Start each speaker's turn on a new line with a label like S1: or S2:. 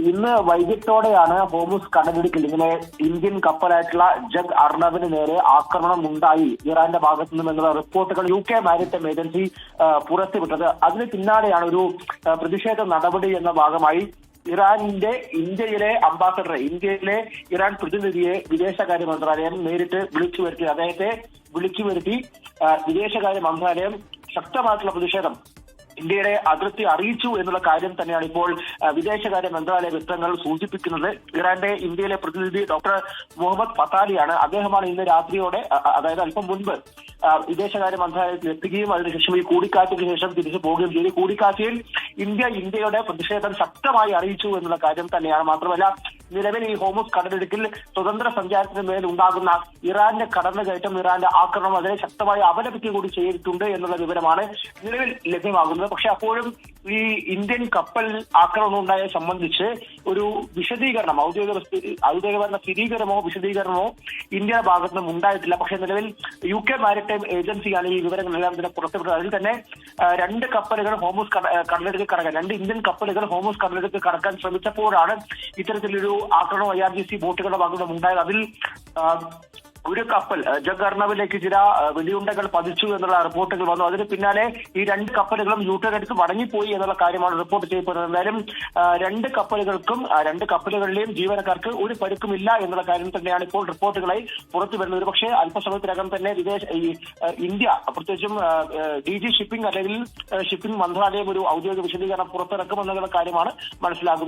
S1: ഇന്ന് വൈകിട്ടോടെയാണ് ഹോർമുസ് കടലിടുക്കിൽ ഇങ്ങനെ ഇന്ത്യൻ കപ്പലായിട്ടുള്ള ജഗ് അർണബിന് നേരെ ആക്രമണം ഉണ്ടായി ഇറാന്റെ ഭാഗത്തു നിന്നുള്ള റിപ്പോർട്ടുകൾ UK മാരിടൈം ഏജൻസി പുറത്തുവിട്ടത്. അതിന് പിന്നാലെയാണ് ഒരു പ്രതിഷേധ നടപടി എന്ന ഭാഗമായി ഇന്ത്യയിലെ ഇന്ത്യയിലെ ഇറാൻ പ്രതിനിധിയെ വിദേശകാര്യ മന്ത്രാലയം നേരിട്ട് വിളിച്ചു വരുത്തി. അദ്ദേഹത്തെ വിളിച്ചു വരുത്തി വിദേശകാര്യ മന്ത്രാലയം ശക്തമായിട്ടുള്ള പ്രതിഷേധം ഇന്ത്യയുടെ അതിർത്തി അറിയിച്ചു എന്നുള്ള കാര്യം തന്നെയാണ് ഇപ്പോൾ വിദേശകാര്യ മന്ത്രാലയ വൃത്തങ്ങൾ സൂചിപ്പിക്കുന്നത്. ഇന്ത്യയിലെ പ്രതിനിധി ഡോക്ടർ മുഹമ്മദ് ഫത്താലിയാണ്. അദ്ദേഹമാണ് ഇന്ന് രാത്രിയോടെ, അതായത് അല്പം മുൻപ് വിദേശകാര്യ മന്ത്രാലയത്തിൽ എത്തുകയും അതിനുശേഷം ഈ കൂടിക്കാഴ്ചയ്ക്ക് ശേഷം തിരിച്ചു പോവുകയും ചെയ്തു. കൂടിക്കാഴ്ചയിൽ ഇന്ത്യയുടെ പ്രതിഷേധം ശക്തമായി അറിയിച്ചു എന്നുള്ള കാര്യം തന്നെയാണ്. മാത്രമല്ല, നിലവിൽ ഈ ഹോർമുസ് കടലിടുക്കിൽ സ്വതന്ത്ര സഞ്ചാരത്തിന് മേൽ ഉണ്ടാകുന്ന ഇറാന്റെ കടന്നുകയറ്റം, ഇറാന്റെ ആക്രമണം അതിനെ ശക്തമായി അപലപിക്കുക കൂടി ചെയ്തിട്ടുണ്ട് എന്നുള്ള വിവരമാണ് നിലവിൽ ലഭ്യമാകുന്നത്. പക്ഷെ അപ്പോഴും ഈ ഇന്ത്യൻ കപ്പൽ ആക്രമണം ഉണ്ടായ സംബന്ധിച്ച് ഒരു വിശദീകരണം, ഔദ്യോഗിക വിശദീകരണമോ ഇന്ത്യയുടെ ഭാഗത്തു നിന്നും ഉണ്ടായിട്ടില്ല. പക്ഷെ നിലവിൽ UK മാരിടൈം ഏജൻസിയാണ് ഈ വിവരങ്ങളെല്ലാം തന്നെ പുറത്തുവിട്ടത്. അതിൽ തന്നെ രണ്ട് കപ്പലുകൾ ഹോർമുസ് കടലിടുക്കിൽ കടക്കാൻ, രണ്ട് ഇന്ത്യൻ കപ്പലുകൾ ഹോർമുസ് കടലിടുക്കിൽ കടക്കാൻ ശ്രമിച്ചപ്പോഴാണ് ഇത്തരത്തിലൊരു ആക്രമണം IRGC ബോട്ടുകളുടെ ഭാഗത്തു നിന്നും ഉണ്ടായത്. അതിൽ ഒരു കപ്പൽ ജഗ് അർണബിലേക്ക് ചില വെടിയുണ്ടകൾ പതിച്ചു എന്നുള്ള റിപ്പോർട്ടുകൾ വന്നു. അതിന് പിന്നാലെ ഈ രണ്ട് കപ്പലുകളും യൂട്ടേൺ എടുത്ത് മടങ്ങിപ്പോയി എന്നുള്ള കാര്യമാണ് റിപ്പോർട്ട് ചെയ്യപ്പെടുന്നത്. എന്തായാലും രണ്ട് കപ്പലുകളിലെയും ജീവനക്കാർക്ക് ഒരു പരുക്കുമില്ല എന്നുള്ള കാര്യം തന്നെയാണ് ഇപ്പോൾ റിപ്പോർട്ടുകളായി പുറത്തു വരുന്നത്. പക്ഷേ അല്പസമയത്തിനകം തന്നെ ഇന്ത്യ, പ്രത്യേകിച്ചും DG ഷിപ്പിംഗ് അല്ലെങ്കിൽ ഷിപ്പിംഗ് മന്ത്രാലയം ഒരു ഔദ്യോഗിക വിശദീകരണം പുറത്തിറക്കുമെന്നുള്ള കാര്യമാണ് മനസ്സിലാകുന്നത്.